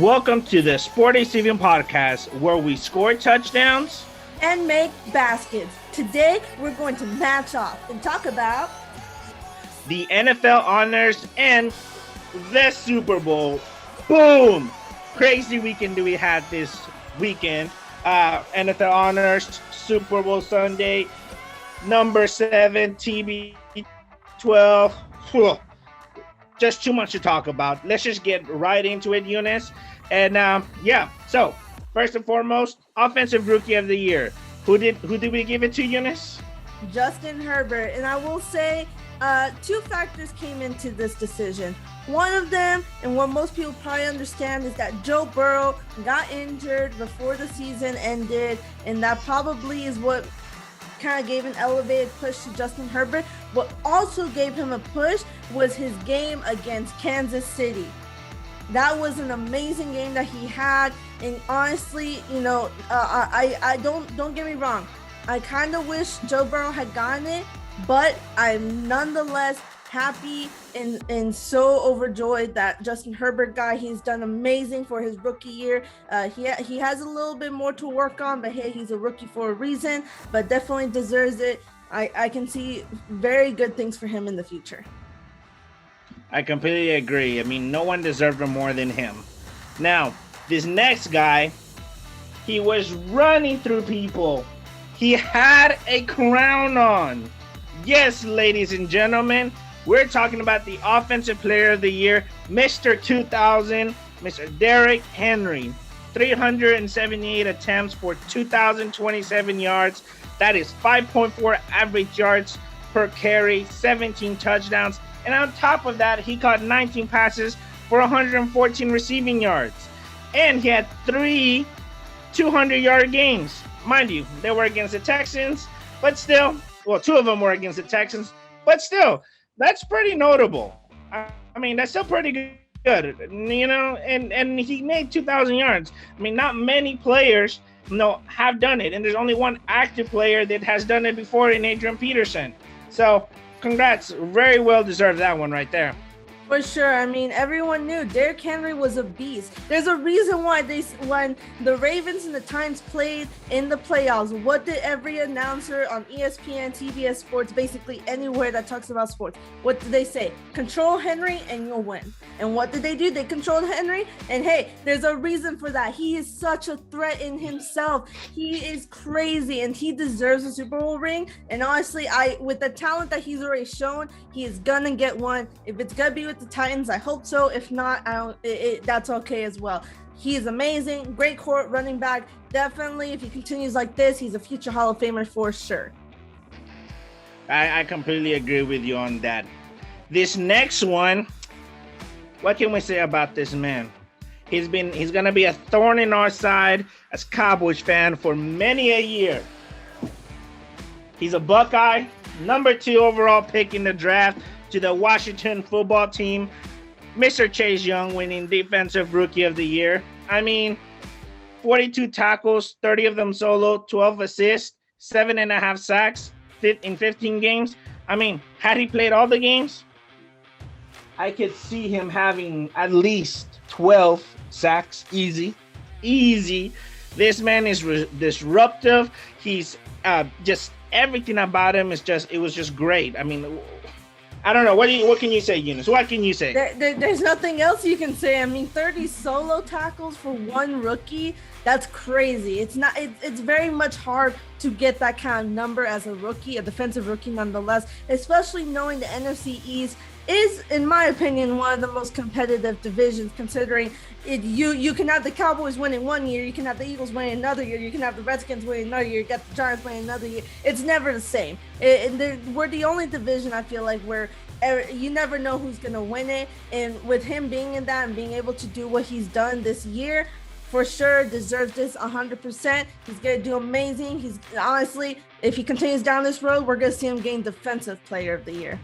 Welcome to the Sporty Sibling podcast, where we score touchdowns and make baskets. Today, we're going to match off and talk about the NFL honors and the Super Bowl. Boom! Crazy weekend we had this weekend. NFL honors, Super Bowl Sunday, number 7, TB12. Just too much to talk about. Let's just get right into it, Eunice. And so first and foremost, offensive rookie of the year. Who did we give it to, Eunice? Justin Herbert. And I will say two factors came into this decision. One of them, and what most people probably understand, is that Joe Burrow got injured before the season ended, and that probably is what kind of gave an elevated push to Justin Herbert. What also gave him a push was his game against Kansas City. That was an amazing game that he had, and honestly, I don't get me wrong, I kind of wish Joe Burrow had gotten it, but I'm nonetheless happy and so overjoyed that Justin Herbert he's done amazing for his rookie year. He has a little bit more to work on, but hey, he's a rookie for a reason, but definitely deserves it. I can see very good things for him in the future. I completely agree. I mean, no one deserved him more than him. Now, this next guy, he was running through people. He had a crown on. Yes, ladies and gentlemen, we're talking about the Offensive Player of the Year, Mr. 2000, Mr. Derrick Henry. 378 attempts for 2,027 yards. That is 5.4 average yards per carry, 17 touchdowns. And on top of that, he caught 19 passes for 114 receiving yards. And he had 3 200-yard games. Mind you, they were against the Texans, but still, well, 2 of them were against the Texans, but still, that's pretty notable. I mean, that's still pretty good, and he made 2,000 yards. I mean, not many players, have done it, and there's only one active player that has done it before in Adrian Peterson. So, congrats. Very well deserved that one right there. For sure. I mean, everyone knew Derrick Henry was a beast. There's a reason why when the Ravens and the Titans played in the playoffs, what did every announcer on ESPN, TBS Sports, basically anywhere that talks about sports, what did they say? Control Henry and you'll win. And what did they do? They controlled Henry. And hey, there's a reason for that. He is such a threat in himself. He is crazy and he deserves a Super Bowl ring. And honestly, with the talent that he's already shown, he is gonna get one. If it's gonna be with the Titans, I hope so. If not, that's okay as well. He is amazing, great court running back. Definitely, if he continues like this, he's a future Hall of Famer for sure. I completely agree with you on that. This next one, what can we say about this man? He's gonna be a thorn in our side as Cowboys fan for many a year. He's a Buckeye, number 2 overall pick in the draft to the Washington football team, Mr. Chase Young winning Defensive Rookie of the Year. I mean, 42 tackles, 30 of them solo, 12 assists, 7.5 sacks in 15 games. I mean, had he played all the games, I could see him having at least 12 sacks, easy. This man is disruptive. He's just everything about him it was just great. I mean, I don't know. What can you say, Eunice? What can you say? There's nothing else you can say. I mean, 30 solo tackles for one rookie. That's crazy. It's very much hard to get that kind of number as a rookie, a defensive rookie nonetheless, especially knowing the NFC East is, in my opinion, one of the most competitive divisions, considering you can have the Cowboys winning one year, you can have the Eagles winning another year, you can have the Redskins winning another year, you got the Giants winning another year. It's never the same. We're the only division, I feel like, where you never know who's going to win it. And with him being in that and being able to do what he's done this year, for sure deserves this 100%. He's going to do amazing. He's honestly, if he continues down this road, we're going to see him gain Defensive Player of the Year.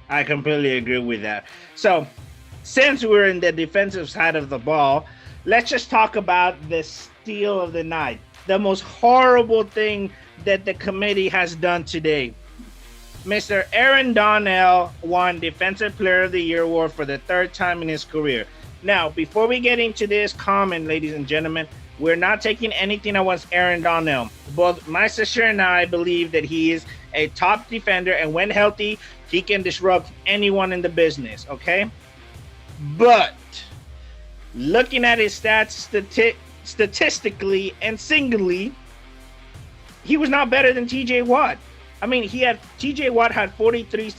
I completely agree with that. So, since we're in the defensive side of the ball, let's just talk about the steal of the night. The most horrible thing that the committee has done today. Mr. Aaron Donnell won Defensive Player of the Year award for the 3rd time in his career. Now, before we get into this comment, ladies and gentlemen, we're not taking anything against Aaron Donnell. Both my sister and I believe that he is a top defender, and when healthy, he can disrupt anyone in the business, okay? But looking at his stats statistically and singly, he was not better than TJ Watt. I mean, TJ Watt had 43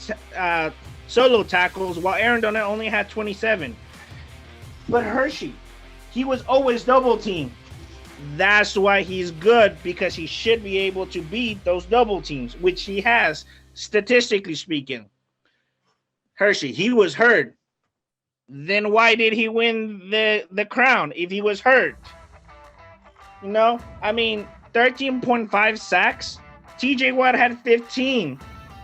solo tackles, while Aaron Donnell only had 27. But Hershey, he was always double teamed. That's why he's good, because he should be able to beat those double teams, which he has, statistically speaking. Hershey, he was hurt. Then why did he win the crown if he was hurt? You know, I mean, 13.5 sacks. TJ Watt had 15.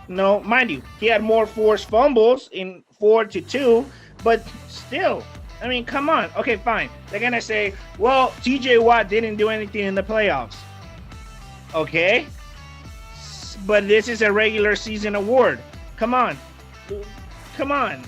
No, mind you, he had more forced fumbles in 4-2, but still, I mean, come on. Okay, fine. They're going to say, well, TJ Watt didn't do anything in the playoffs. Okay. But this is a regular season award. Come on. Come on.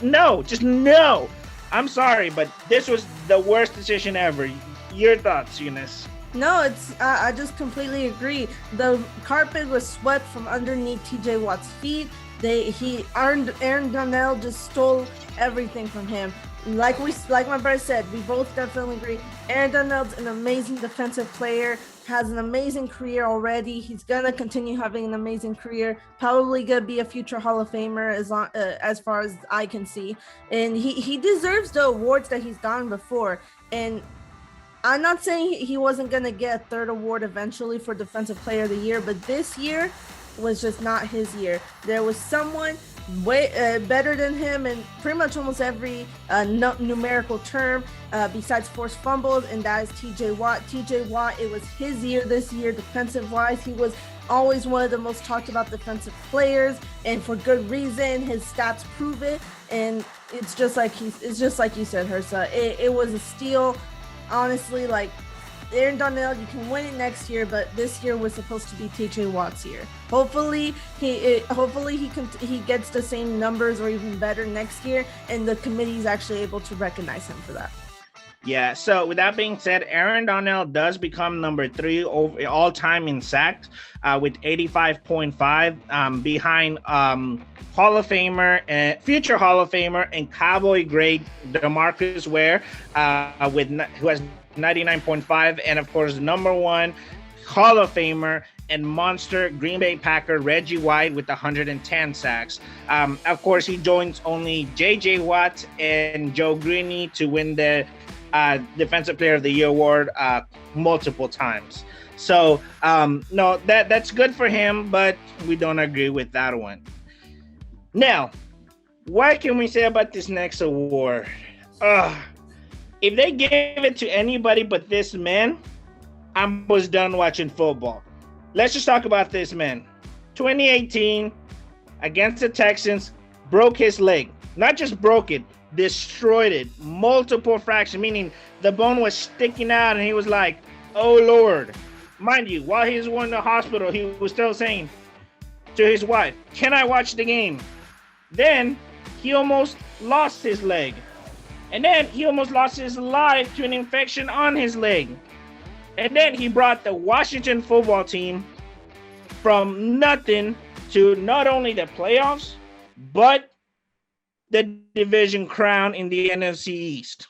No, just no. I'm sorry, but this was the worst decision ever. Your thoughts, Eunice? No, I just completely agree. The carpet was swept from underneath TJ Watt's feet. Aaron Donnell just stole everything from him. Like my brother said, we both definitely agree. Aaron Donnell's an amazing defensive player, has an amazing career already. He's gonna continue having an amazing career. Probably gonna be a future Hall of Famer as far as I can see. And he deserves the awards that he's gotten before. And I'm not saying he wasn't gonna get a third award eventually for Defensive Player of the Year, but this year was just not his year. There was someone way better than him in pretty much almost every numerical term besides forced fumbles, and that is TJ Watt. TJ Watt, it was his year this year defensive wise. He was always one of the most talked about defensive players, and for good reason. His stats prove it, and it's just like you said, Hersa. It was a steal. Honestly, like, Aaron Donnell, you can win it next year, but this year was supposed to be TJ Watt's year. Hopefully he gets the same numbers or even better next year, and the committee is actually able to recognize him for that. Yeah, so with that being said, Aaron Donnell does become number 3 all time in sacks with 85.5 behind Hall of Famer, future Hall of Famer, and Cowboy great DeMarcus Ware who has 99.5, and of course number 1 Hall of Famer and monster Green Bay Packer Reggie White with 110 sacks. Of course, he joins only J.J. Watt and Joe Greene to win the Defensive Player of the Year award multiple times. So no, that's good for him, but we don't agree with that one. Now, what can we say about this next award? If they give it to anybody but this man, I was done watching football. Let's just talk about this man. 2018 against the Texans, broke his leg. Not just broke it, destroyed it. Multiple fractures, meaning the bone was sticking out, and he was like, oh Lord. Mind you, while he was in the hospital, he was still saying to his wife, can I watch the game? Then he almost lost his leg. And then he almost lost his life to an infection on his leg. And then he brought the Washington football team from nothing to not only the playoffs, but the division crown in the NFC East.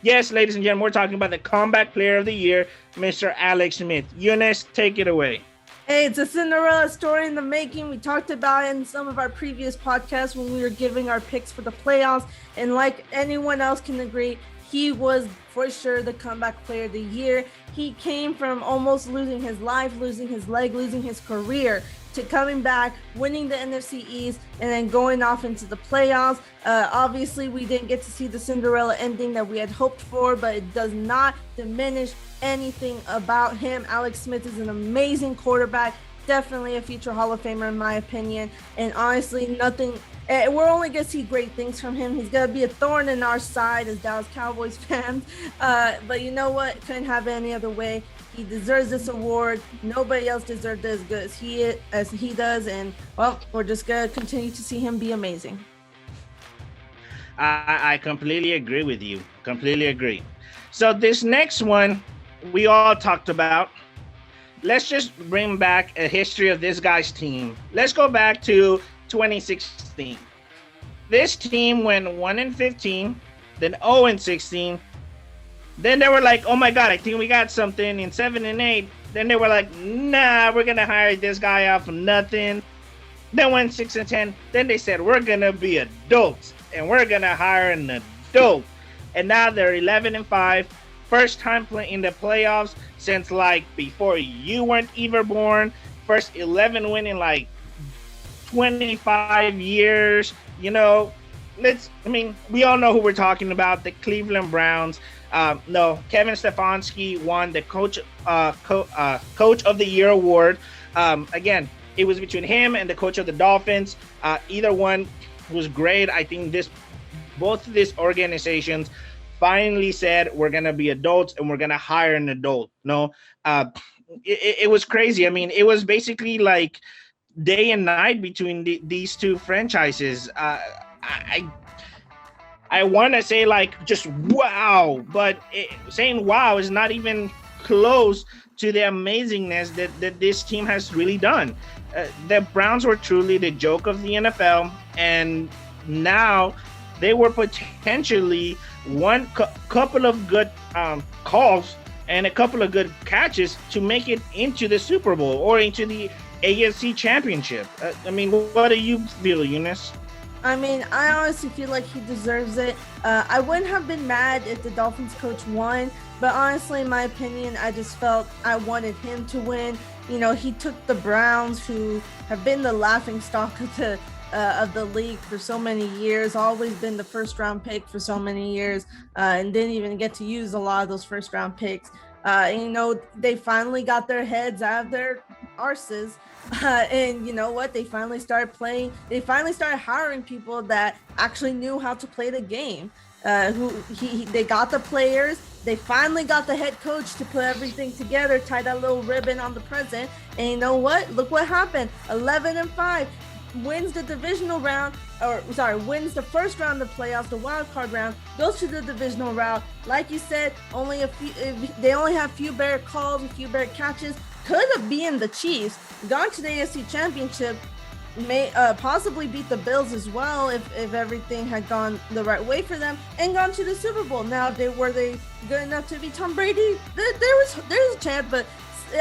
Yes, ladies and gentlemen, we're talking about the comeback player of the year, Mr. Alex Smith. Eunice, take it away. Hey, it's a Cinderella story in the making. We talked about it in some of our previous podcasts when we were giving our picks for the playoffs. And like anyone else can agree, he was for sure the comeback player of the year. He came from almost losing his life, losing his leg, losing his career, to coming back, winning the NFC East, and then going off into the playoffs. Obviously, we didn't get to see the Cinderella ending that we had hoped for, but it does not diminish anything about him. Alex Smith is an amazing quarterback, definitely a future Hall of Famer in my opinion, and honestly, we're only going to see great things from him. He's going to be a thorn in our side as Dallas Cowboys fans, but you know what? Couldn't have it any other way. He deserves this award. Nobody else deserves it as good as he does, and well, we're just going to continue to see him be amazing. I completely agree with you. Completely agree. So this next one we all talked about. Let's just bring back a history of this guy's team. Let's go back to 2016. This team went 1-15, then 0-16. Then they were like, "Oh my God, I think we got something." In 7-8, then they were like, "Nah, we're gonna hire this guy out for nothing." Then went 6-10. Then they said, "We're gonna be adults and we're gonna hire an adult." And now they're 11-5, first time in the playoffs since like before you weren't even born. First 11 win in like 25 years. You know, we all know who we're talking about, the Cleveland Browns. No, Kevin Stefanski won the Coach of the Year award. Again, it was between him and the coach of the Dolphins. Either one was great. I think both of these organizations finally said, we're going to be adults and we're going to hire an adult. No, it was crazy. I mean, it was basically like day and night between these two franchises. I want to say like just wow, but saying wow is not even close to the amazingness that this team has really done. The Browns were truly the joke of the NFL, and now they were potentially one couple of good calls and a couple of good catches to make it into the Super Bowl or into the AFC Championship. I mean, what do you feel, Eunice? I mean, I honestly feel like he deserves it. I wouldn't have been mad if the Dolphins coach won, but honestly, in my opinion, I just felt I wanted him to win. You know, he took the Browns, who have been the laughingstock of the league for so many years, always been the first round pick for so many years, and didn't even get to use a lot of those first round picks. You know, they finally got their heads out of their arses. And you know what? They finally started playing. They finally started hiring people that actually knew how to play the game. They got the players. They finally got the head coach to put everything together, tie that little ribbon on the present. And you know what? Look what happened. 11-5, wins the divisional round, wins the first round of the playoffs, the wild card round, goes to the divisional round. Like you said, they only have few better calls, a few better catches. Could have been the Chiefs, gone to the AFC Championship, may possibly beat the Bills as well if everything had gone the right way for them, and gone to the Super Bowl. Now, were they good enough to beat Tom Brady? There's a chance, but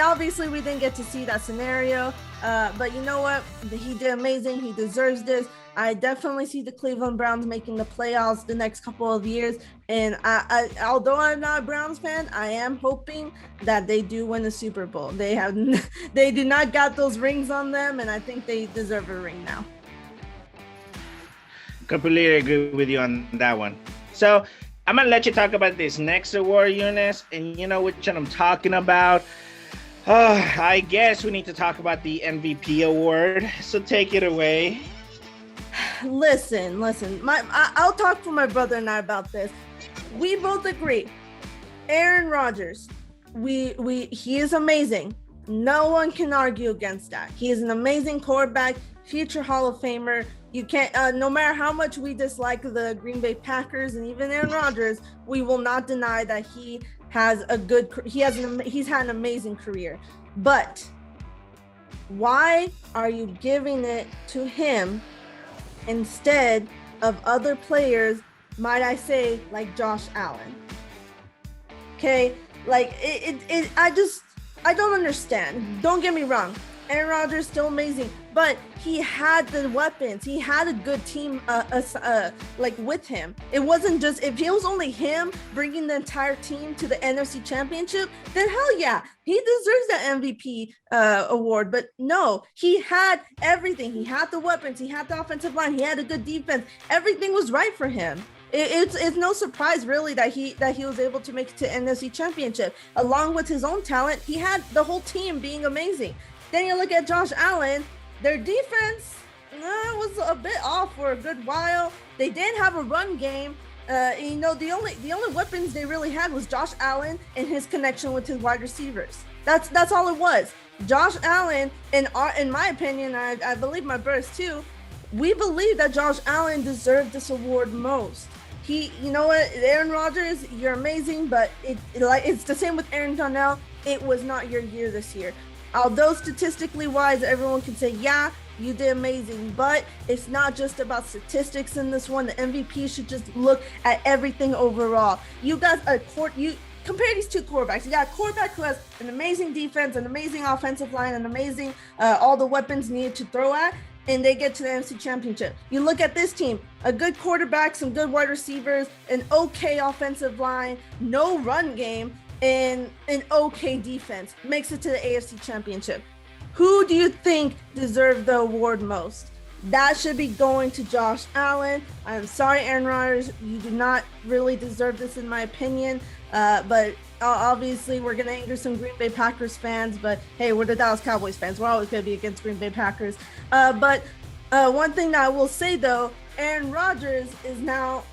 obviously we didn't get to see that scenario. But you know what? He did amazing. He deserves this. I definitely see the Cleveland Browns making the playoffs the next couple of years. And I although I'm not a Browns fan, I am hoping that they do win the Super Bowl. They do not got those rings on them, and I think they deserve a ring now. Completely agree with you on that one. So I'm going to let you talk about this next award, Eunice, and you know which one I'm talking about. I guess we need to talk about the MVP award. So take it away. Listen. I'll talk for my brother and I about this. We both agree. Aaron Rodgers, he is amazing. No one can argue against that. He is an amazing quarterback, future Hall of Famer. You can't, no matter how much we dislike the Green Bay Packers and even Aaron Rodgers, we will not deny that he's had an amazing career. But why are you giving it to him instead of other players, might I say, like Josh Allen? Okay, like I don't understand. Don't get me wrong. Aaron Rodgers still amazing, but he had the weapons. He had a good team, like with him. It wasn't just, if it was only him bringing the entire team to the NFC Championship, then hell yeah, he deserves that MVP award. But no, he had everything. He had the weapons. He had the offensive line. He had a good defense. Everything was right for him. It's no surprise really that he was able to make it to NFC Championship. Along with his own talent, he had the whole team being amazing. Then you look at Josh Allen, their defense was a bit off for a good while. They didn't have a run game. The only weapons they really had was Josh Allen and his connection with his wide receivers. That's all it was. Josh Allen, in my opinion, I believe my brothers too, we believe that Josh Allen deserved this award most. You know what, Aaron Rodgers, you're amazing, but it's the same with Aaron Donnell. It was not your year this year. Although statistically wise, everyone can say, yeah, you did amazing, but it's not just about statistics in this one. The MVP should just look at everything overall. You got you compare these two quarterbacks. You got a quarterback who has an amazing defense, an amazing offensive line, an amazing all the weapons needed to throw at, and they get to the NFC Championship. You look at this team, a good quarterback, some good wide receivers, an okay offensive line, no run game, and an okay defense, makes it to the AFC Championship. Who do you think deserved the award most? That should be going to Josh Allen. I'm sorry, Aaron Rodgers, you do not really deserve this in my opinion, but obviously we're going to anger some Green Bay Packers fans, but hey, we're the Dallas Cowboys fans. We're always going to be against Green Bay Packers. But one thing that I will say, though, Aaron Rodgers is now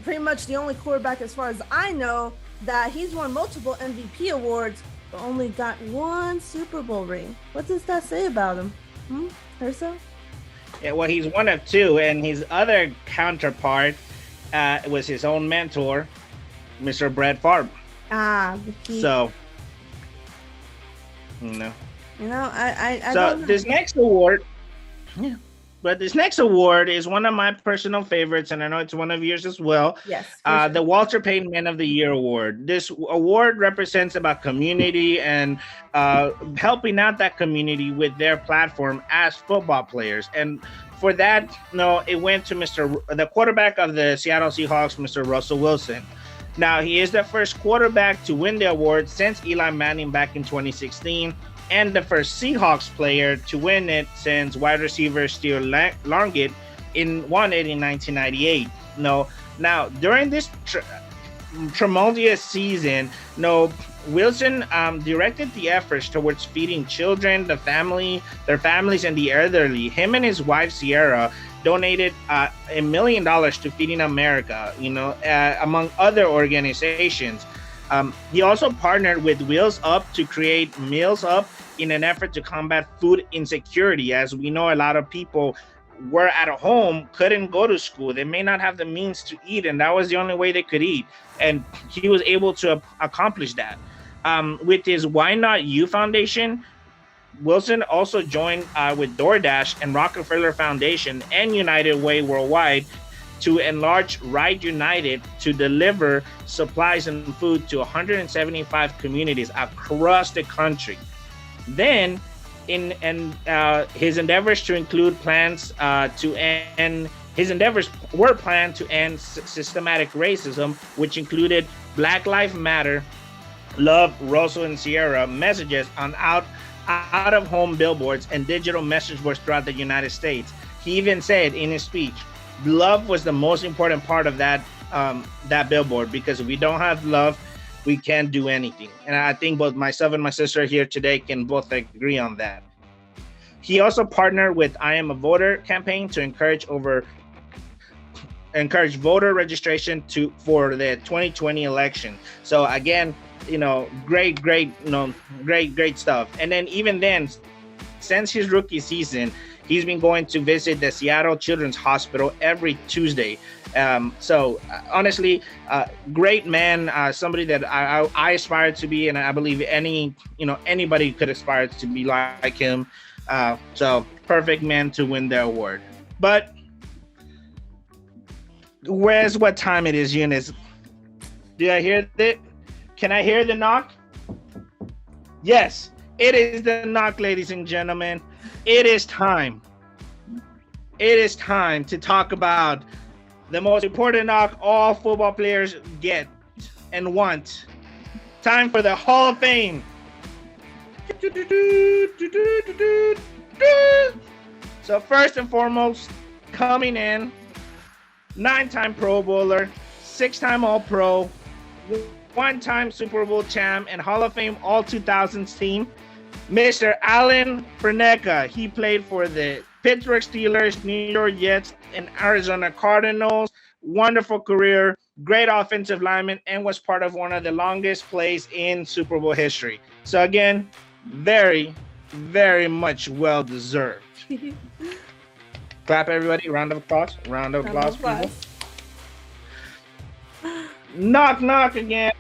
pretty much the only quarterback, as far as I know, that he's won multiple MVP awards, but only got one Super Bowl ring. What does that say about him? Ursa? Yeah, well, he's one of two, and his other counterpart was his own mentor, Mr. Brett Favre. So, I don't know. This next award, this next award is one of my personal favorites, and I know it's one of yours as well. Yes. Sure. The Walter Payne Man of the Year Award. This award represents about community and helping out that community with their platform as football players. And for that, it went to the quarterback of the Seattle Seahawks, Mr. Russell Wilson. Now, he is the first quarterback to win the award since Eli Manning back in 2016, and the first Seahawks player to win it since wide receiver Steele Largent won it in 1998. Now, during this tremendous season, Wilson directed the efforts towards feeding children, their families, and the elderly. Him and his wife, Sierra, donated $1 million to Feeding America, among other organizations. He also partnered with Wheels Up to create Meals Up in an effort to combat food insecurity. As we know, a lot of people were at home, couldn't go to school. They may not have the means to eat, and that was the only way they could eat. And he was able to accomplish that. With his Why Not You Foundation, Wilson also joined with DoorDash and Rockefeller Foundation and United Way Worldwide to enlarge Ride United to deliver supplies and food to 175 communities across the country. Then, his endeavors to include plans his endeavors were planned to end systematic racism, which included Black Lives Matter, Love, Russell and Sierra messages on out-of-home billboards and digital message boards throughout the United States. He even said in his speech, love was the most important part of that billboard, because if we don't have love, we can't do anything. And I think both myself and my sister here today can both agree on that. He also partnered with I Am a Voter campaign to encourage voter registration for the 2020 election. So again, great stuff. And then even then, since his rookie season, he's been going to visit the Seattle Children's Hospital every Tuesday. So honestly, great man, somebody that I aspire to be, and I believe anybody could aspire to be like him. So perfect man to win the award. But where's what time it is, Eunice? Do I hear it? Can I hear the knock? Yes, it is the knock, ladies and gentlemen. It is time. It is time to talk about the most important knock all football players get and want. Time for the Hall of Fame. So first and foremost, coming in, 9-time Pro Bowler, 6-time All-Pro, 1-time Super Bowl champ, and Hall of Fame All-2000s team, Mr. Alan Frieneka. He played for the Pittsburgh Steelers, New York Jets, and Arizona Cardinals. Wonderful career, great offensive lineman, and was part of one of the longest plays in Super Bowl history. So again, very, very much well-deserved. Clap, everybody. Round of applause. Round of applause, people. Knock, knock again.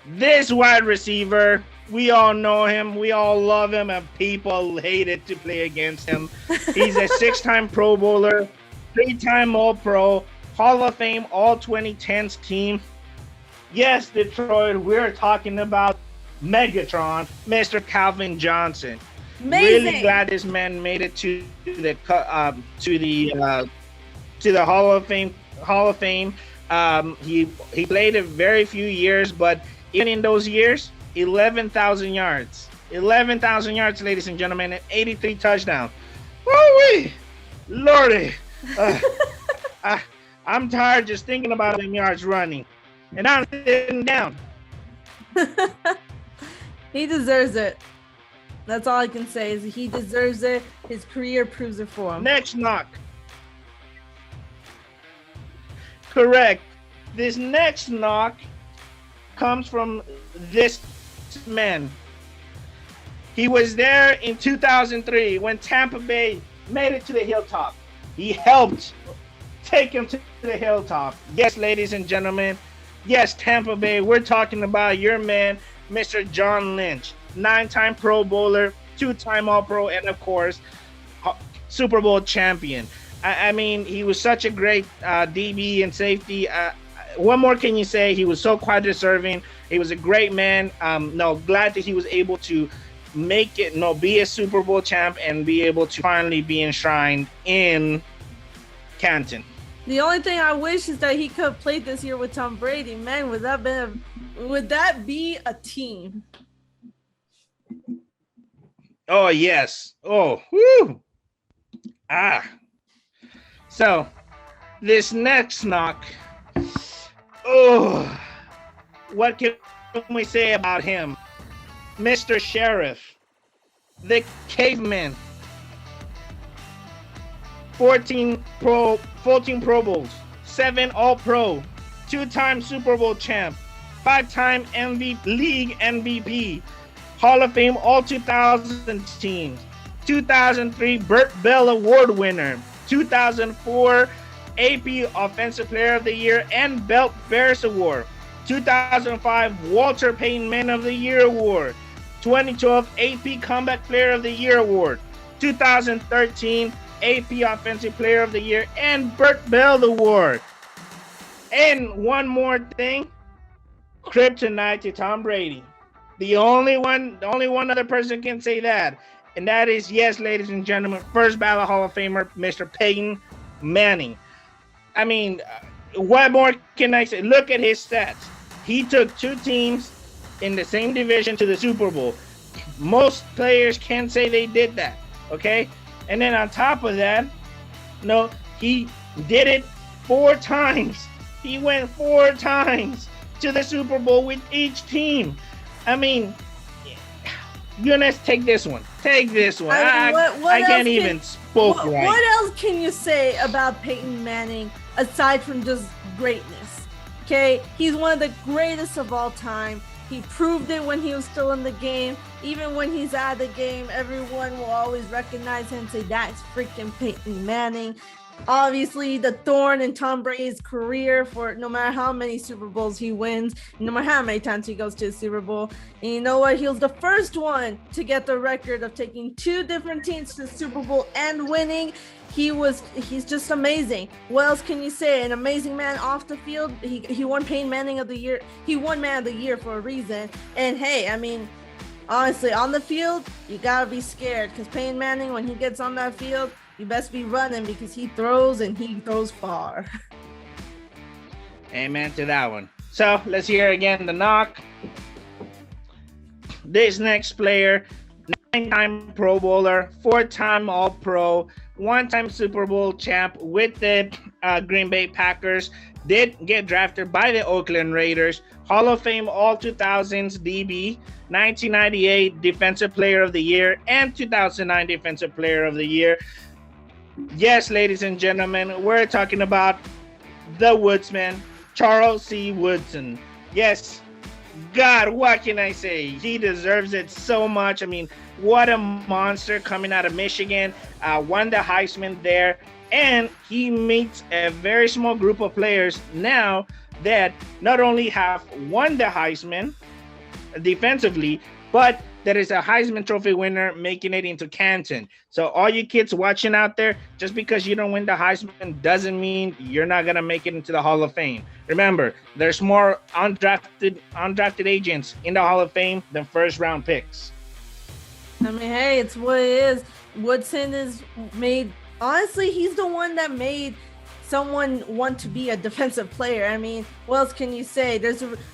This wide receiver, we all know him. We all love him, and people hated to play against him. He's a 6-time Pro Bowler, 3-time All-Pro, Hall of Fame, all 2010s team. Yes, Detroit, we're talking about Megatron, Mr. Calvin Johnson. Amazing. Really glad this man made it to the Hall of Fame. He played a very few years, but even in those years, 11,000 yards. 11,000 yards, ladies and gentlemen, and 83 touchdowns. Woo-wee! Lordy. I'm tired just thinking about them yards running. And I'm sitting down. He deserves it. That's all I can say is he deserves it. His career proves it for him. Next knock. Correct. This next knock comes from this man. He was there in 2003 when Tampa Bay made it to the hilltop. He helped take him to the hilltop. Yes, ladies and gentlemen. Yes, Tampa Bay. We're talking about your man, Mr. John Lynch. 9-time Pro Bowler, 2-time All-Pro, and of course, Super Bowl champion. I mean, he was such a great DB and safety. What more can you say? He was so quite deserving. He was a great man. Glad that he was able to make it, be a Super Bowl champ and be able to finally be enshrined in Canton. The only thing I wish is that he could have played this year with Tom Brady. Man, would that be a team? Oh, yes. Oh, whoo. So, this next knock. Oh, what can we say about him? Mr. Sheriff, the caveman. 14 Pro Bowls, 7 All-Pro, 2-time Super Bowl champ, 5-time league MVP, Hall of Fame All 2000 teams, 2003 Burt Bell Award winner, 2004 AP Offensive Player of the Year and Belt Bears Award, 2005 Walter Payne Man of the Year Award, 2012 AP Comeback Player of the Year Award, 2013 AP Offensive Player of the Year and Burt Bell Award. And one more thing, kryptonite to Tom Brady. The only one other person can say that, and that is, yes, ladies and gentlemen, first ballot Hall of Famer, Mr. Peyton Manning. I mean, what more can I say? Look at his stats. He took 2 teams in the same division to the Super Bowl. Most players can't say they did that, okay? And then on top of that, he did it 4 times. He went 4 times to the Super Bowl with each team. I mean, Eunice, take this one. Take this one. I can't even spoke right. What else can you say about Peyton Manning aside from just greatness? Okay, he's one of the greatest of all time. He proved it when he was still in the game. Even when he's out of the game, everyone will always recognize him and say, that's freaking Peyton Manning. Obviously, the thorn in Tom Brady's career for no matter how many Super Bowls he wins, no matter how many times he goes to the Super Bowl. And you know what? He was the first one to get the record of taking 2 different teams to the Super Bowl and winning. He's just amazing. What else can you say? An amazing man off the field. He won Payne Manning of the Year. He won Man of the Year for a reason. And hey, I mean, honestly, on the field, you gotta be scared because Payne Manning, when he gets on that field, you best be running because he throws and he throws far. Amen to that one. So let's hear again the knock. This next player, 9-time Pro Bowler, 4-time All-Pro, 1-time Super Bowl champ with the Green Bay Packers, did get drafted by the Oakland Raiders, Hall of Fame All 2000s DB, 1998 Defensive Player of the Year, and 2009 Defensive Player of the Year. Yes, ladies and gentlemen, we're talking about the Woodsman, Charles C. Woodson. Yes, God, what can I say? He deserves it so much. I mean, what a monster coming out of Michigan. Won the Heisman there. And he meets a very small group of players now that not only have won the Heisman defensively, but there is a Heisman Trophy winner making it into Canton. So all you kids watching out there, just because you don't win the Heisman doesn't mean you're not going to make it into the Hall of Fame. Remember, there's more undrafted agents in the Hall of Fame than first-round picks. I mean, hey, it's what it is. Woodson is made... Honestly, he's the one that made someone want to be a defensive player. I mean, what else can you say?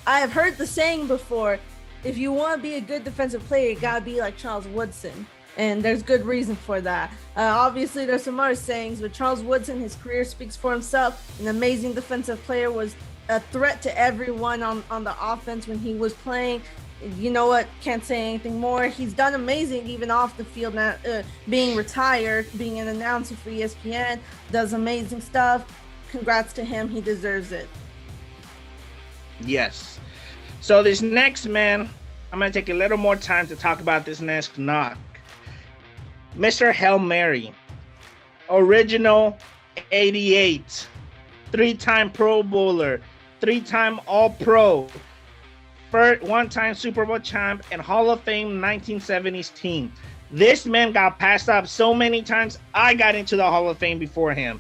I have heard the saying before, if you want to be a good defensive player, you got to be like Charles Woodson. And there's good reason for that. Obviously, there's some other sayings, but Charles Woodson, his career speaks for himself. An amazing defensive player, was a threat to everyone on the offense when he was playing. You know what? Can't say anything more. He's done amazing even off the field now, being retired, being an announcer for ESPN, does amazing stuff. Congrats to him. He deserves it. Yes. So this next man, I'm going to take a little more time to talk about this next knock. Mr. Hail Mary, original 88, three-time Pro Bowler, three-time All-Pro, one-time Super Bowl champ, and Hall of Fame 1970s team. This man got passed up so many times, I got into the Hall of Fame before him.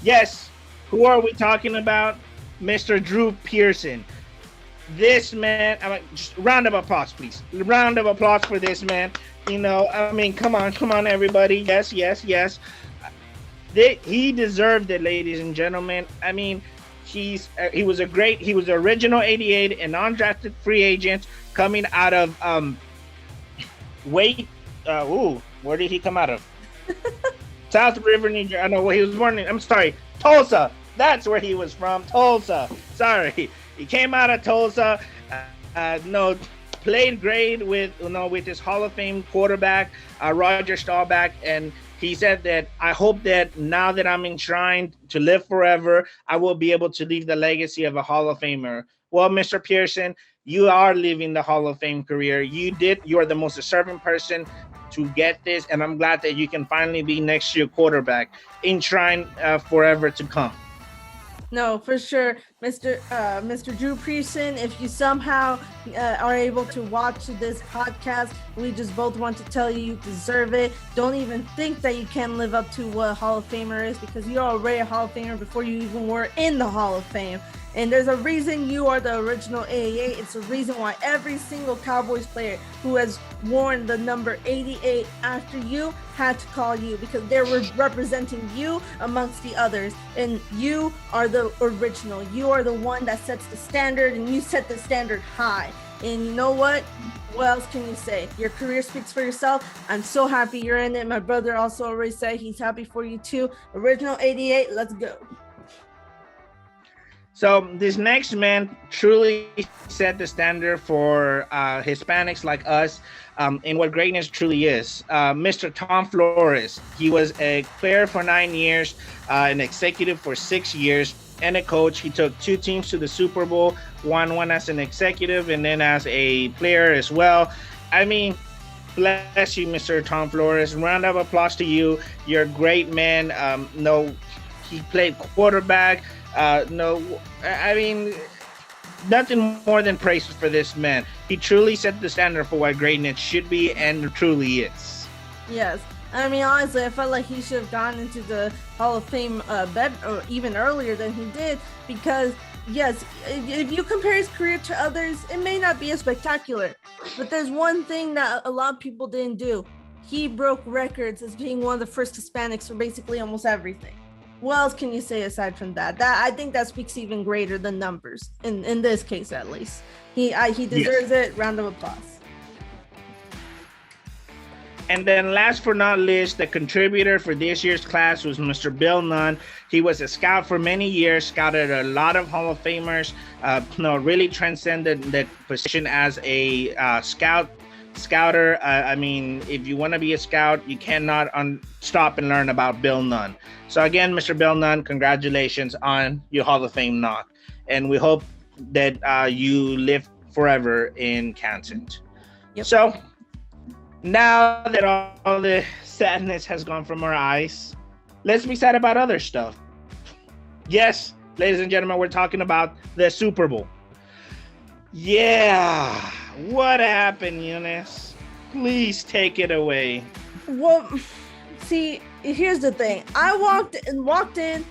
Yes, who are we talking about? Mr. Drew Pearson. This man, just round of applause, please. Round of applause for this man. You know, I mean, come on, everybody. Yes. He deserved it, ladies and gentlemen. I mean, he was the original 88, an undrafted free agent coming out of where did he come out of? South River, New Jersey. I know where he was born in. I'm sorry, Tulsa. That's where he was from, Tulsa. Sorry, he came out of Tulsa. Played great with his Hall of Fame quarterback, Roger Staubach, and he said that, I hope that now that I'm enshrined to live forever, I will be able to leave the legacy of a Hall of Famer. Well, Mr. Pearson, you are living the Hall of Fame career. You are the most deserving person to get this, and I'm glad that you can finally be next year's quarterback, enshrined forever to come. No, for sure, Mr. Drew Pearson. If you somehow are able to watch this podcast, we just both want to tell you deserve it. Don't even think that you can live up to what a Hall of Famer is, because you're already a Hall of Famer before you even were in the Hall of Fame. And there's a reason you are the original 88. It's a reason why every single Cowboys player who has worn the number 88 after you had to call you, because they were representing you amongst the others. And you are the original. You are the one that sets the standard, and you set the standard high. And you know what? What else can you say? Your career speaks for yourself. I'm so happy you're in it. My brother also already said he's happy for you too. Original 88, let's go. So this next man truly set the standard for Hispanics like us in what greatness truly is. Mr. Tom Flores. He was a player for 9 years, an executive for 6 years, and a coach. He took 2 teams to the Super Bowl, one as an executive and then as a player as well. I mean, bless you, Mr. Tom Flores. Round of applause to you. You're a great man. He played quarterback. Nothing more than praise for this man. He truly set the standard for what greatness should be and truly is. Yes. I mean, honestly, I felt like he should have gone into the Hall of Fame or even earlier than he did, because, yes, if you compare his career to others, it may not be as spectacular. But there's one thing that a lot of people didn't do. He broke records as being one of the first Hispanics for basically almost everything. What else can you say aside from that? I think that speaks even greater than numbers, in this case at least. He deserves it. Round of applause. And then last but not least, the contributor for this year's class was Mr. Bill Nunn. He was a scout for many years, scouted a lot of Hall of Famers, really transcended the position as a scouter. I mean, if you want to be a scout, you cannot stop and learn about Bill Nunn. So again, Mr. Bill Nunn, congratulations on your Hall of Fame knock. And we hope that you live forever in Canton. Yep. So now that all the sadness has gone from our eyes, let's be sad about other stuff. Yes, ladies and gentlemen, we're talking about the Super Bowl. Yeah, what happened, Eunice? Please take it away. Well, see, here's the thing. I walked in,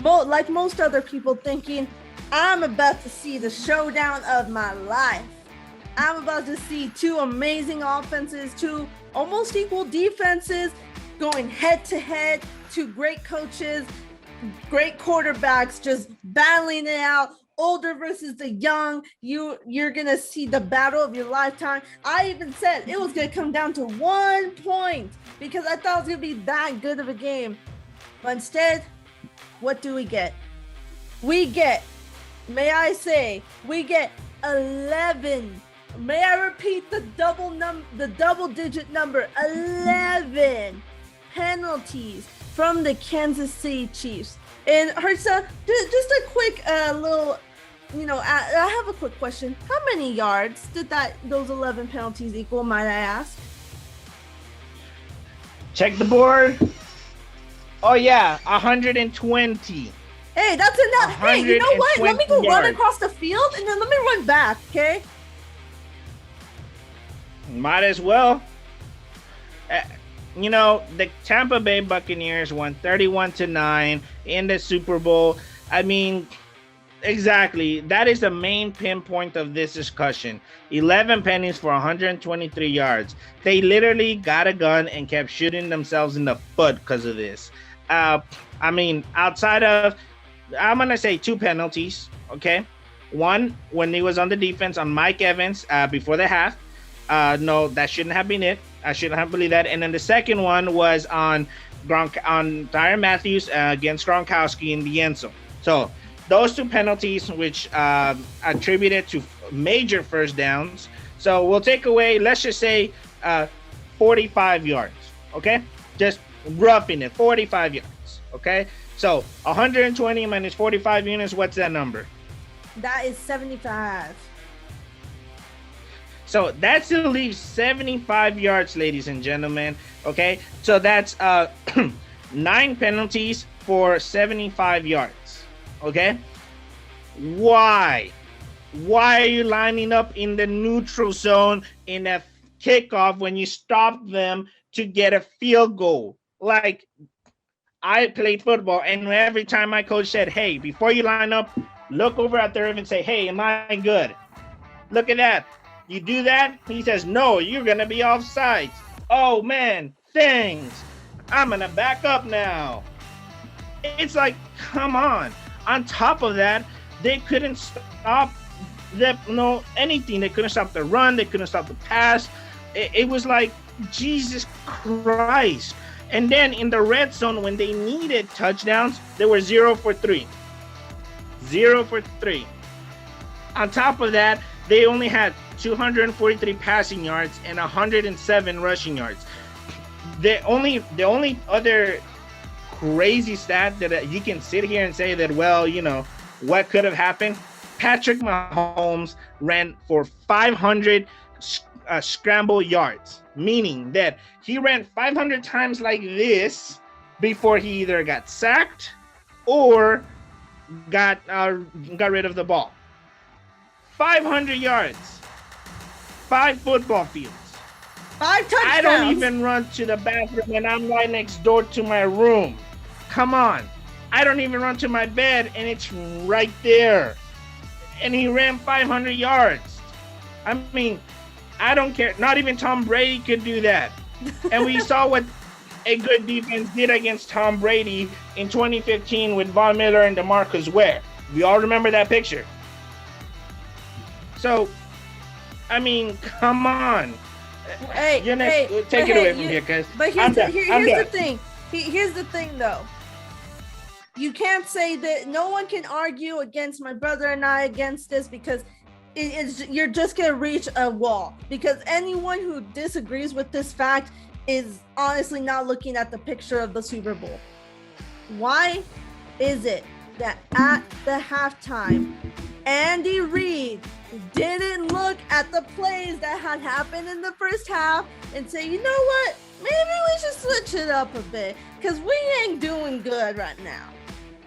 like most other people, thinking I'm about to see the showdown of my life. I'm about to see two amazing offenses, two almost equal defenses going head to head, two great coaches, great quarterbacks just battling it out, older versus the young. You're gonna see the battle of your lifetime. I even said it was gonna come down to 1 point because I thought it was gonna be that good of a game. But instead, what do we get? We get 11. May I repeat the double-digit number, 11 penalties from the Kansas City Chiefs. And Hershey, just a quick little, I have a quick question. How many yards did those 11 penalties equal, might I ask? Check the board. Oh yeah, 120. Hey, that's enough. Hey, you know what? Let me go run across the field and then let me run back, okay? Might as well. The Tampa Bay Buccaneers won 31-9 in the Super Bowl. I mean, exactly. That is the main pinpoint of this discussion. 11 pennies for 123 yards. They literally got a gun and kept shooting themselves in the foot because of this. Outside of, I'm going to say 2 penalties, okay? One, when he was on the defense on Mike Evans before the half. No, that shouldn't have been it. I shouldn't have believed that. And then the second one was on Tyrann Matthews against Gronkowski in the end zone. So those 2 penalties, which attributed to major first downs. So we'll take away, let's just say 45 yards, okay? Just roughing it, 45 yards, okay? So 120 minus 45 units, what's that number? That is 75. So that still leaves 75 yards, ladies and gentlemen. Okay, so that's 9 penalties for 75 yards. Okay, why are you lining up in the neutral zone in a kickoff when you stop them to get a field goal? Like, I played football, and every time my coach said, "Hey, before you line up, look over at the ref and say, 'Hey, am I good?' Look at that." You do that, he says, "No, you're going to be offsides." Oh, man, thanks. I'm going to back up now. It's like, come on. On top of that, they couldn't stop anything. They couldn't stop the run. They couldn't stop the pass. It was like, Jesus Christ. And then in the red zone, when they needed touchdowns, they were 0 for 3. 0 for 3. On top of that, they only had 243 passing yards and 107 rushing yards. The only other crazy stat that you can sit here and say that, well, what could have happened? Patrick Mahomes ran for 500 scramble yards, meaning that he ran 500 times like this before he either got sacked or got rid of the ball. 500 yards. 5 football fields. 5 touchdowns. I don't even run to the bathroom and I'm right next door to my room. Come on. I don't even run to my bed and it's right there. And he ran 500 yards. I mean, I don't care. Not even Tom Brady could do that. And we saw what a good defense did against Tom Brady in 2015 with Von Miller and DeMarcus Ware. We all remember that picture. So, I mean, come on. Hey, take it away from here, guys. But here's the thing. Here's the thing, though. You can't say that. No one can argue against my brother and I against this because you're just gonna reach a wall. Because anyone who disagrees with this fact is honestly not looking at the picture of the Super Bowl. Why is it that at the halftime, Andy Reid didn't look at the plays that had happened in the first half and say, you know what, maybe we should switch it up a bit because we ain't doing good right now.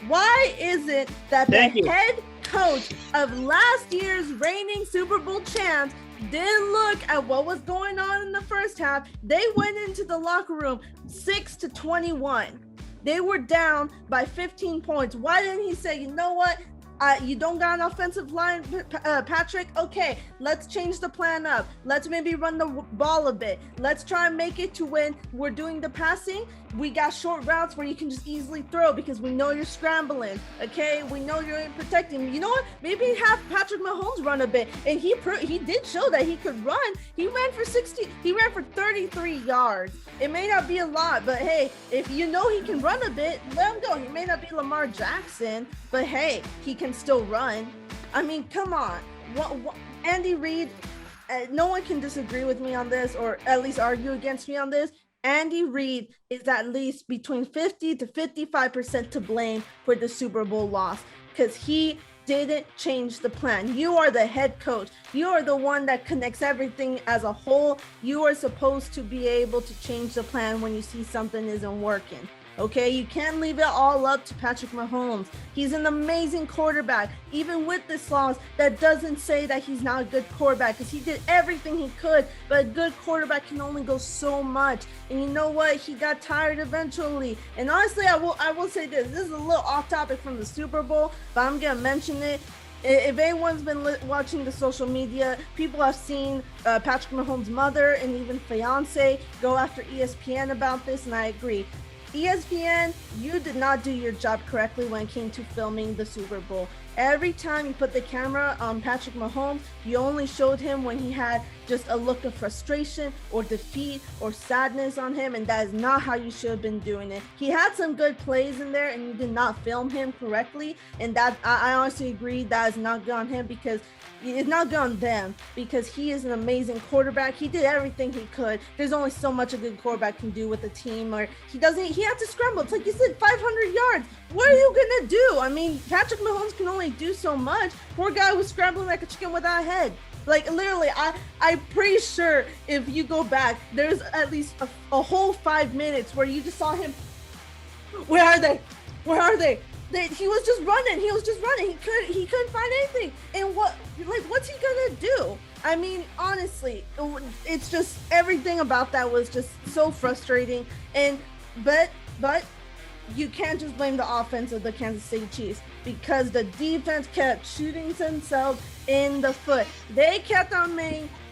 Why is it that the head coach of last year's reigning Super Bowl champs didn't look at what was going on in the first half? They went into the locker room 6-21. They were down by 15 points. Why didn't he say, you know what? You don't got an offensive line, Patrick? Okay, let's change the plan up. Let's maybe run the ball a bit. Let's try and make it to when we're doing the passing. We got short routes where you can just easily throw because we know you're scrambling. Okay, we know you're protecting. You know what? Maybe have Patrick Mahomes run a bit. And he did show that he could run. He ran for 33 yards. It may not be a lot, but hey, if you know he can run a bit, let him go. He may not be Lamar Jackson, but hey, he can still run. I mean, come on. Andy Reid, no one can disagree with me on this, or at least argue against me on this. Andy Reid is at least between 50 to 55% to blame for the Super Bowl loss because he didn't change the plan. You are the head coach. You are the one that connects everything as a whole. You are supposed to be able to change the plan when you see something isn't working. Okay, you can't leave it all up to Patrick Mahomes. He's an amazing quarterback. Even with this loss, that doesn't say that he's not a good quarterback because he did everything he could, but a good quarterback can only go so much. And you know what? He got tired eventually. And honestly, I will say this. This is a little off topic from the Super Bowl, but I'm going to mention it. If anyone's been watching the social media, people have seen Patrick Mahomes' mother and even fiance go after ESPN about this, and I agree. ESPN, you did not do your job correctly when it came to filming the Super Bowl. Every time you put the camera on Patrick Mahomes, you only showed him when he had just a look of frustration or defeat or sadness on him, and that is not how you should have been doing it. He had some good plays in there, and you did not film him correctly, and that I honestly agree that is not good on him because it's not good on them because he is an amazing quarterback. He did everything he could. There's only so much a good quarterback can do with a team, or he had to scramble. It's like you said, 500 yards. What are you gonna do? I mean, Patrick Mahomes can only do so much. Poor guy was scrambling like a chicken without a head. Like literally, I'm pretty sure if you go back, there's at least a whole 5 minutes where you just saw him. Where are they? Where are they? He was just running. He couldn't find anything. And what's he gonna do? I mean, honestly, it's just everything about that was just so frustrating. But you can't just blame the offense of the Kansas City Chiefs because the defense kept shooting themselves in the foot. They kept on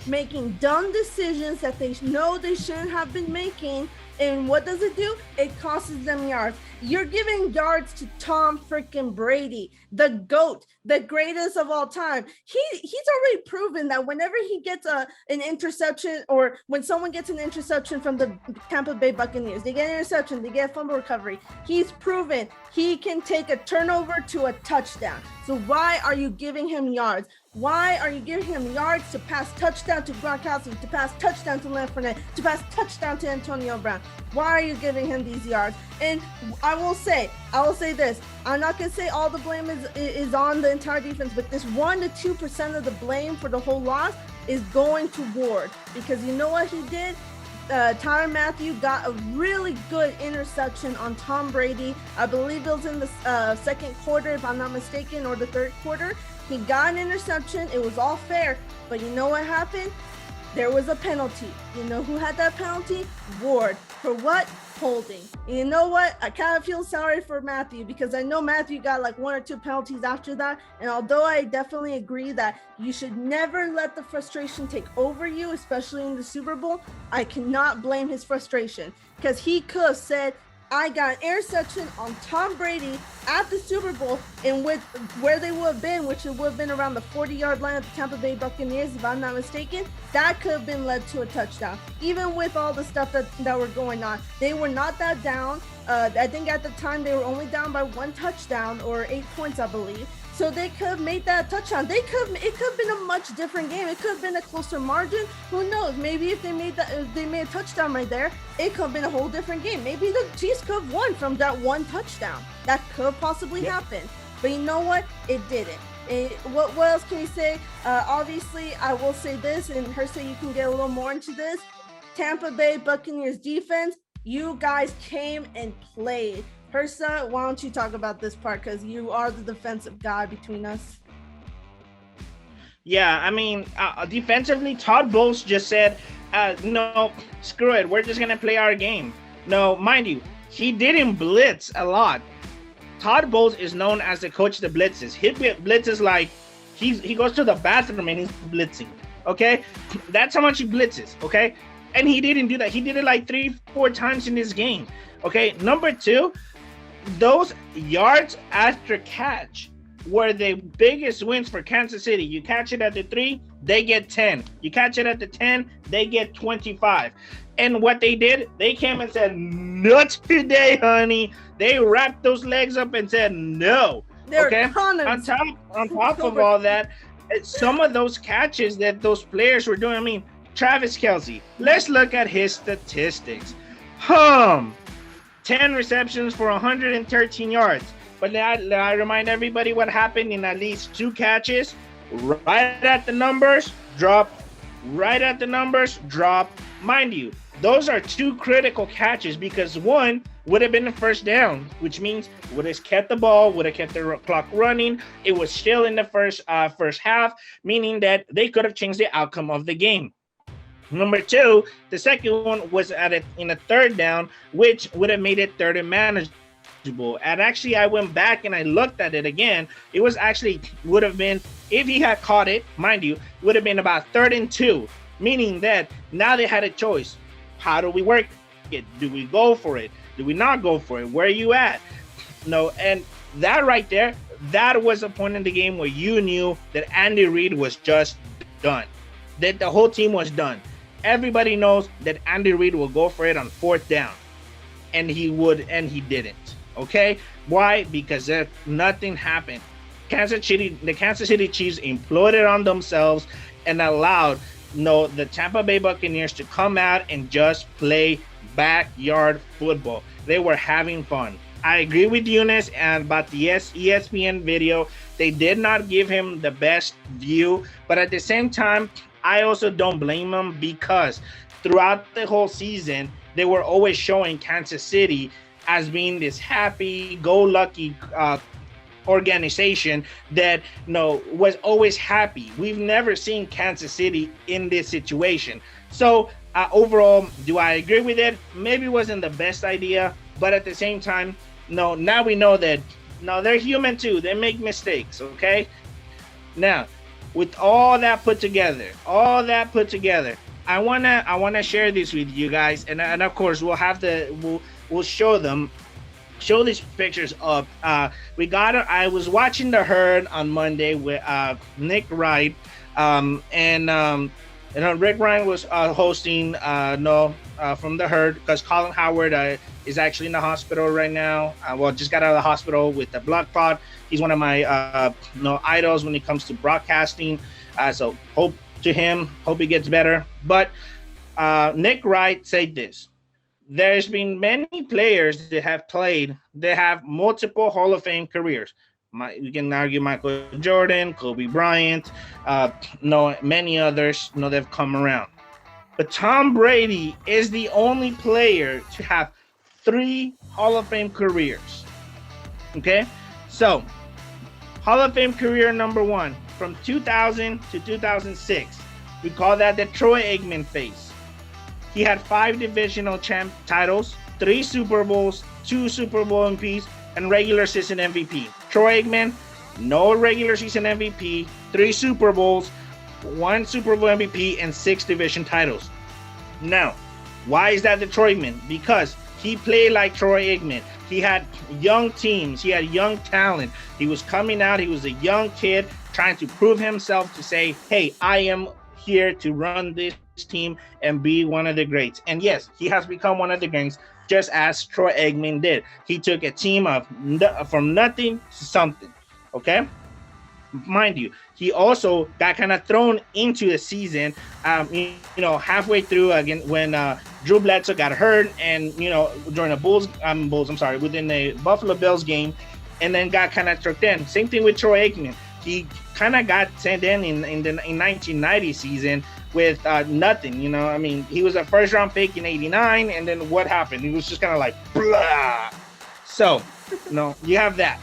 making dumb decisions that they know they shouldn't have been making. And what does it do? It costs them yards. You're giving yards to Tom freaking Brady, the GOAT, the greatest of all time. He's already proven that whenever he gets an interception, or when someone gets an interception from the Tampa Bay Buccaneers, they get an interception, they get a fumble recovery. He's proven he can take a turnover to a touchdown. So why are you giving him yards? Why are you giving him yards to pass touchdown to Gronkowski, to pass touchdown to Leonard Fournette, to pass touchdown to Antonio Brown? Why are you giving him these yards? And I will say this. I'm not going to say all the blame is on the entire defense, but this 1 to 2% of the blame for the whole loss is going to Ward. Because you know what he did? Tyrann Mathieu got a really good interception on Tom Brady. I believe it was in the second quarter, if I'm not mistaken, or the third quarter. He got an interception. It was all fair. But you know what happened? There was a penalty. You know who had that penalty? Ward. For what? Holding. And you know what? I kind of feel sorry for Mathieu because I know Mathieu got like 1 or 2 penalties after that. And although I definitely agree that you should never let the frustration take over you, especially in the Super Bowl, I cannot blame his frustration because he could have said, I got an interception on Tom Brady at the Super Bowl, and with where they would have been, which it would have been around the 40-yard line of the Tampa Bay Buccaneers, if I'm not mistaken, that could have been led to a touchdown. Even with all the stuff that were going on, they were not that down. I think at the time they were only down by 1 touchdown or 8 points, I believe. So they could have made that touchdown. It could have been a much different game. It could have been a closer margin. Who knows? Maybe if they made a touchdown right there, it could have been a whole different game. Maybe the Chiefs could have won from that 1 touchdown. That could possibly happen. But you know what? It didn't. What else can we say? Obviously, I will say this, and Hershey, you can get a little more into this. Tampa Bay Buccaneers defense, you guys came and played. Hershey, why don't you talk about this part, because you are the defensive guy between us. Yeah, I mean, defensively, Todd Bowles just said, no, screw it. We're just going to play our game. No, mind you, he didn't blitz a lot. Todd Bowles is known as the coach that blitzes. He blitzes like he goes to the bathroom and he's blitzing, okay? That's how much he blitzes, okay? And he didn't do that. He did it like 3-4 times in this game, okay? Number two, those yards after catch were the biggest wins for Kansas City. You catch it at the 3, they get 10. You catch it at the 10, they get 25. And what they did, they came and said, not today, honey. They wrapped those legs up and said, no. Okay? On top of all that, some of those catches that those players were doing, I mean, Travis Kelce, let's look at his statistics. 10 receptions for 113 yards. But I remind everybody what happened in at least 2 catches. Right at the numbers, drop. Right at the numbers, drop. Mind you, those are 2 critical catches because one would have been a first down, which means would have kept the ball, would have kept the clock running. It was still in the first half, meaning that they could have changed the outcome of the game. Number 2, the second one was in a third down, which would have made it third and manageable. And actually, I went back and I looked at it again. It was actually would have been, if he had caught it, mind you, would have been about 3rd and 2, meaning that now they had a choice. How do we work it? Do we go for it? Do we not go for it? Where are you at? No, and that right there, that was a point in the game where you knew that Andy Reid was just done, that the whole team was done. Everybody knows that Andy Reid will go for it on 4th down, and he would, and he didn't. Okay, why? Because nothing happened. The Kansas City Chiefs imploded on themselves and allowed the Tampa Bay Buccaneers to come out and just play backyard football. They were having fun. I agree with Eunice and about the ESPN video. They did not give him the best view, but at the same time, I also don't blame them because throughout the whole season, they were always showing Kansas City as being this happy-go-lucky organization that was always happy. We've never seen Kansas City in this situation. So overall, do I agree with it? Maybe it wasn't the best idea, but at the same time, now we know that they're human too. They make mistakes, okay? Now, with all that put together, I wanna share this with you guys, and of course we'll show these pictures up. I was watching the Herd on Monday with Nick Wright, and Rick Ryan was hosting from the Herd because Colin Howard is actually in the hospital right now. Just got out of the hospital with a blood clot. He's one of my idols when it comes to broadcasting. So hope to him. Hope he gets better. But Nick Wright said this. There's been many players that have multiple Hall of Fame careers. We can argue Michael Jordan, Kobe Bryant, many others, they've come around. But Tom Brady is the only player to have 3 Hall of Fame careers. Okay? So, Hall of Fame career number 1, from 2000 to 2006. We call that the Troy Aikman phase. He had 5 divisional champ titles, 3 Super Bowls, 2 Super Bowl MVPs, and regular season MVP. Troy Aikman, no regular season MVP, 3 Super Bowls, 1 Super Bowl MVP, and 6 division titles. Now, why is that the Troy Aikman? Because he played like Troy Aikman. He had young teams. He had young talent. He was coming out. He was a young kid trying to prove himself to say, hey, I am here to run this team and be one of the greats. And yes, he has become one of the greats, just as Troy Aikman did. He took a team from nothing to something. Okay, mind you, he also got kind of thrown into the season, halfway through again when Drew Bledsoe got hurt, and during within the Buffalo Bills game, and then got kind of struck in. Same thing with Troy Aikman. he kind of got sent in the 1990 season with nothing. You know, I mean, he was a first round pick in '89, and then what happened? He was just kind of like blah. So, no, you have that.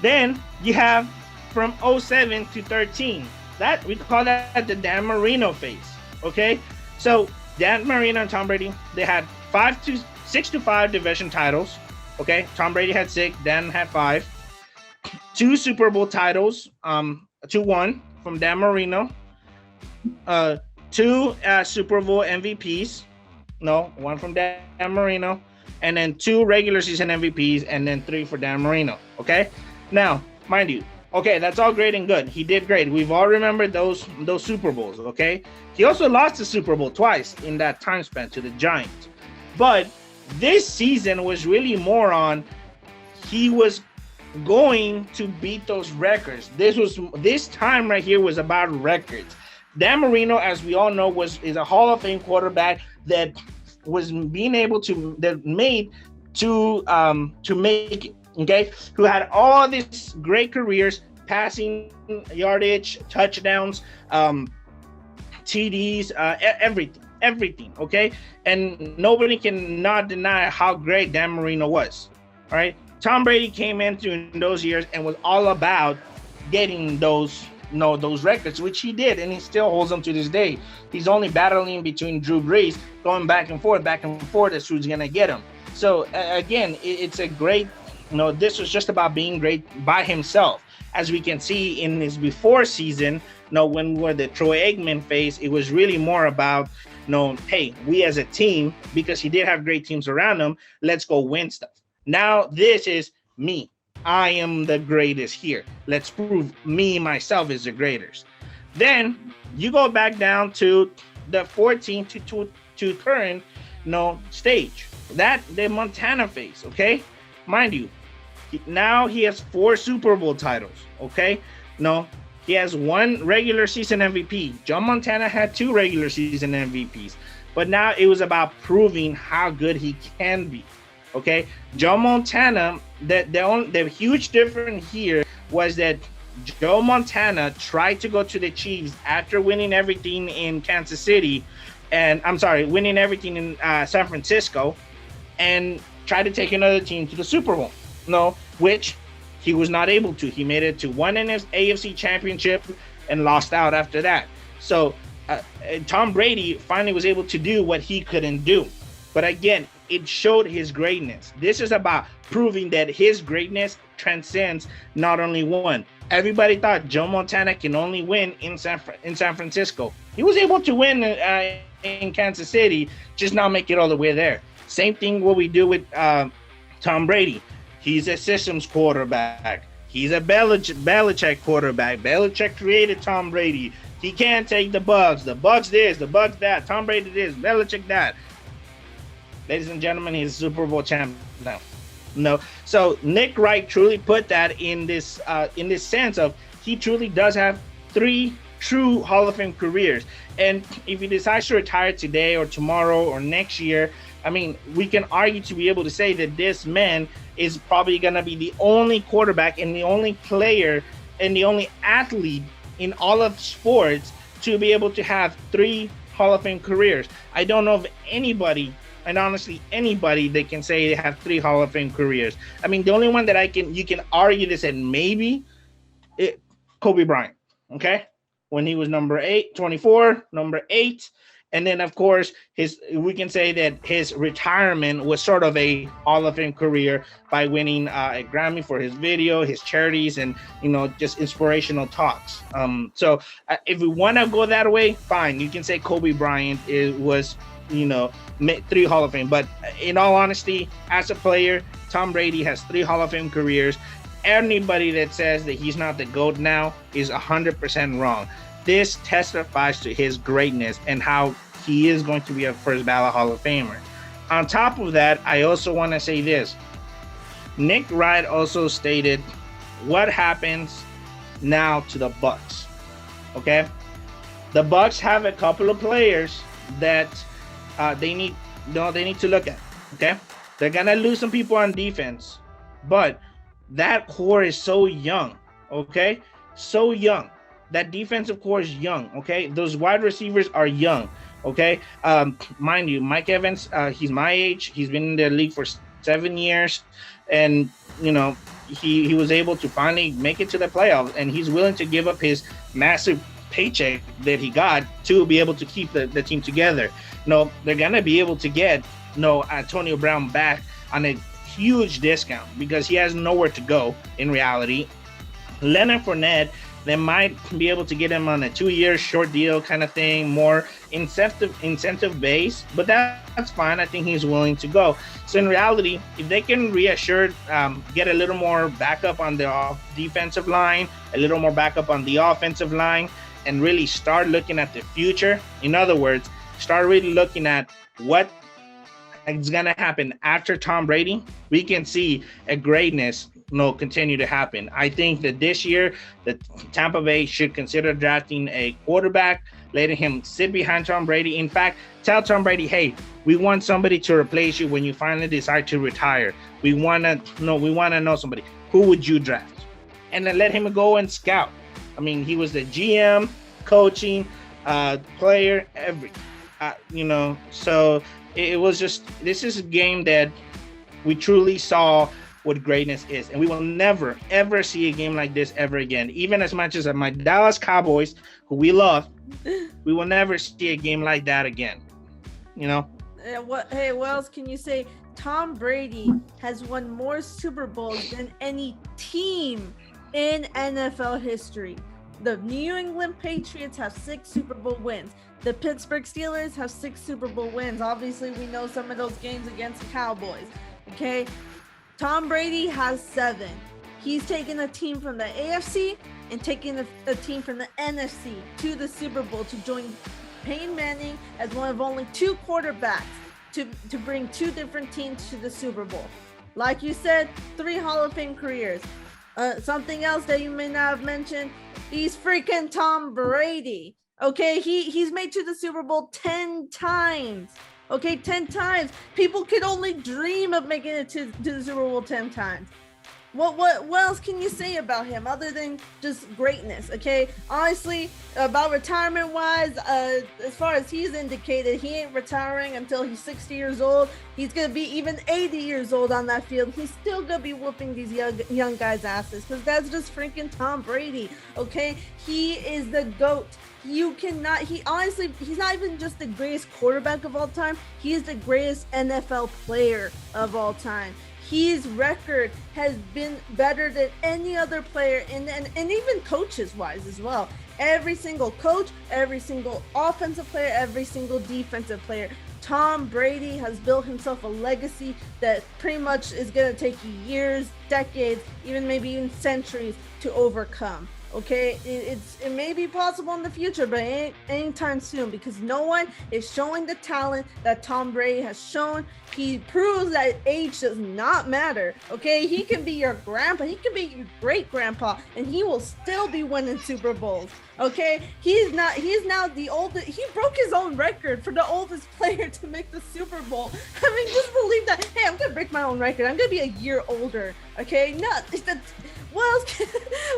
Then you have from 07 to 13. That we call that the Dan Marino phase. Okay, so Dan Marino and Tom Brady, they had 6 to 5 division titles. Okay, Tom Brady had 6, Dan had 5. 2 Super Bowl titles, 2-1 from Dan Marino. 2 Super Bowl MVPs. No, 1 from Dan Marino. And then 2 regular season MVPs, and then 3 for Dan Marino. Okay, now mind you, okay, that's all great and good. He did great. We've all remembered those Super Bowls. Okay, he also lost the Super Bowl twice in that time span to the Giants. But this season was really more on he was going to beat those records. This time right here was about records. Dan Marino, as we all know, is a Hall of Fame quarterback that was being able to make okay, who had all these great careers, passing yardage, touchdowns, TDs, everything, okay? And nobody can not deny how great Dan Marino was, all right? Tom Brady came in during those years and was all about getting those records, which he did, and he still holds them to this day. He's only battling between Drew Brees, going back and forth as who's going to get him. So, again, it's a great, this was just about being great by himself. As we can see in his before season, when we're the Troy Aikman phase, it was really more about, hey, we as a team, because he did have great teams around him, let's go win stuff. Now this is me. I am the greatest here. Let's prove me, myself, is the greatest. Then you go back down to the 14 to current, stage. That the Montana phase, okay? Mind you, now he has 4 Super Bowl titles, okay? He has 1 regular season MVP. Joe Montana had 2 regular season MVPs. But now it was about proving how good he can be. Okay, Joe Montana, the huge difference here was that Joe Montana tried to go to the Chiefs after winning everything in Kansas City, winning everything in San Francisco, and tried to take another team to the Super Bowl. Which he was not able to. He made it to 1 AFC championship and lost out after that. So Tom Brady finally was able to do what he couldn't do. But again, it showed his greatness. This is about proving that his greatness transcends not only one. Everybody thought Joe Montana can only win in San Francisco. He was able to win in Kansas City, just not make it all the way there. Same thing what we do with Tom Brady. He's a systems quarterback. He's a Belichick quarterback. Belichick created Tom Brady. He can't take the bugs. The bugs this, the bugs that. Tom Brady this, Belichick that. Ladies and gentlemen, he's a Super Bowl champ now. So Nick Wright truly put that in this sense of he truly does have 3 true Hall of Fame careers. And if he decides to retire today or tomorrow or next year, I mean, we can argue to be able to say that this man is probably going to be the only quarterback and the only player and the only athlete in all of sports to be able to have 3 Hall of Fame careers. I don't know of anybody, and honestly anybody, that can say they have 3 Hall of Fame careers. I mean, the only one that you can argue this and maybe Kobe Bryant, okay? When he was number 24, number 8. And then, of course, we can say that his retirement was sort of a Hall of Fame career by winning a Grammy for his video, his charities, and, just inspirational talks. So if we want to go that way, fine. You can say Kobe Bryant was, 3 Hall of Fame. But in all honesty, as a player, Tom Brady has 3 Hall of Fame careers. Anybody that says that he's not the GOAT now is 100% wrong. This testifies to his greatness and how he is going to be a first ballot Hall of Famer. On top of that, I also want to say this. Nick Wright also stated what happens now to the Bucs. Okay? The Bucs have a couple of players that they need to look at. Okay? They're going to lose some people on defense, but that core is so young. Okay, so young. That defensive core is young. Okay, those wide receivers are young. Okay, mind you, Mike Evans, he's my age. He's been in the league for 7 years, and he was able to finally make it to the playoffs, and he's willing to give up his massive paycheck that he got to be able to keep the team together. No, they're gonna be able to get Antonio Brown back on a huge discount because he has nowhere to go in reality. Leonard Fournette, they might be able to get him on a 2-year short deal kind of thing, more incentive based, but that's fine. I think he's willing to go. So in reality, if they can reassure, get a little more backup on the defensive line, a little more backup on the offensive line, and really start looking at the future. In other words, start really looking at what is going to happen after Tom Brady, we can see a greatness continue to happen. I think that this year, the Tampa Bay should consider drafting a quarterback, letting him sit behind Tom Brady. In fact, tell Tom Brady, hey, we want somebody to replace you when you finally decide to retire. We want to know somebody. Who would you draft? And then let him go and scout. I mean, he was the GM, coaching, player, everything. So it was just, this is a game that we truly saw what greatness is. And we will never, ever see a game like this ever again. Even as much as my Dallas Cowboys, who we love, we will never see a game like that again. What else can you say? Tom Brady has won more Super Bowls than any team in NFL history. The New England Patriots have 6 Super Bowl wins. The Pittsburgh Steelers have 6 Super Bowl wins. Obviously, we know some of those games against the Cowboys. Okay, Tom Brady has 7. He's taken a team from the AFC and taken a team from the NFC to the Super Bowl to join Peyton Manning as one of only 2 quarterbacks to bring 2 different teams to the Super Bowl. Like you said, 3 Hall of Fame careers. Something else that you may not have mentioned, he's freaking Tom Brady. Okay, he's made to the Super Bowl 10 times. Okay, 10 times. People could only dream of making it to the Super Bowl 10 times. What else can you say about him other than just greatness? Okay, honestly, about retirement wise, as far as he's indicated, he ain't retiring until he's 60 years old. He's gonna be even 80 years old on that field. He's still gonna be whooping these young guys' asses because that's just freaking Tom Brady. Okay, he is the GOAT. He's not even just the greatest quarterback of all time. He is the greatest NFL player of all time. His record has been better than any other player, and even coaches wise as well. Every single coach, every single offensive player, every single defensive player. Tom Brady has built himself a legacy that pretty much is going to take years, decades, maybe even centuries to overcome. Okay, it may be possible in the future, but it ain't anytime soon because no one is showing the talent that Tom Brady has shown. He proves that age does not matter. Okay, he can be your grandpa, he can be your great grandpa, and he will still be winning Super Bowls. Okay, he's now the oldest. He broke his own record for the oldest player to make the Super Bowl. I mean, just believe that. Hey, I'm gonna break my own record. I'm gonna be a year older. Okay, well,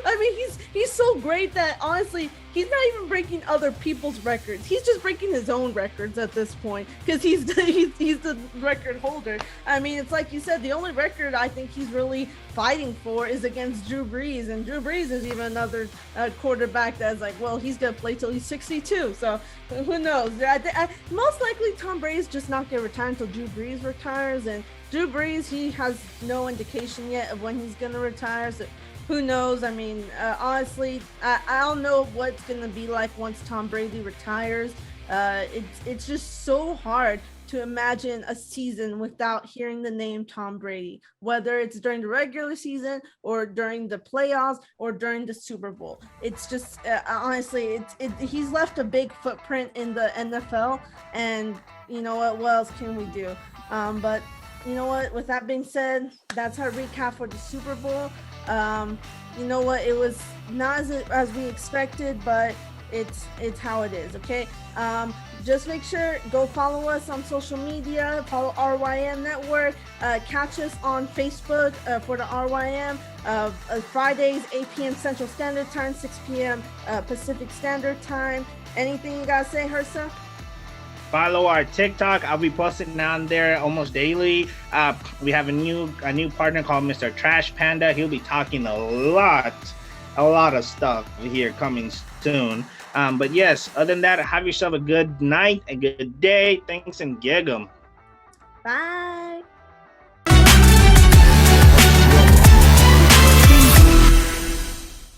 I mean, he's so great that honestly, he's not even breaking other people's records. He's just breaking his own records at this point because he's the record holder. I mean, it's like you said, the only record I think he's really fighting for is against Drew Brees, and Drew Brees is even another quarterback that's like, well, he's gonna play till he's 62. So who knows? Most likely, Tom Brady's just not gonna retire until Drew Brees retires, and Drew Brees, he has no indication yet of when he's gonna retire. So who knows? I mean, honestly, I don't know what's gonna be like once Tom Brady retires. It's just so hard to imagine a season without hearing the name Tom Brady, whether it's during the regular season or during the playoffs or during the Super Bowl. It's just honestly, he's left a big footprint in the NFL, and you know what else can we do? But you know what? With that being said, that's our recap for the Super Bowl. You know what? It was not as we expected, but it's how it is. Okay. just make sure, go follow us on social media, follow RYM Network, catch us on Facebook for the RYM, Fridays, 8 p.m. Central Standard Time, 6 p.m. Pacific Standard Time. Anything you gotta say, Hersa? Follow our TikTok. I'll be posting down there almost daily. We have a new partner called Mr. Trash Panda. He'll be talking a lot of stuff here coming soon. But yes, other than that, have yourself a good night, a good day. Thanks and gig 'em. Bye.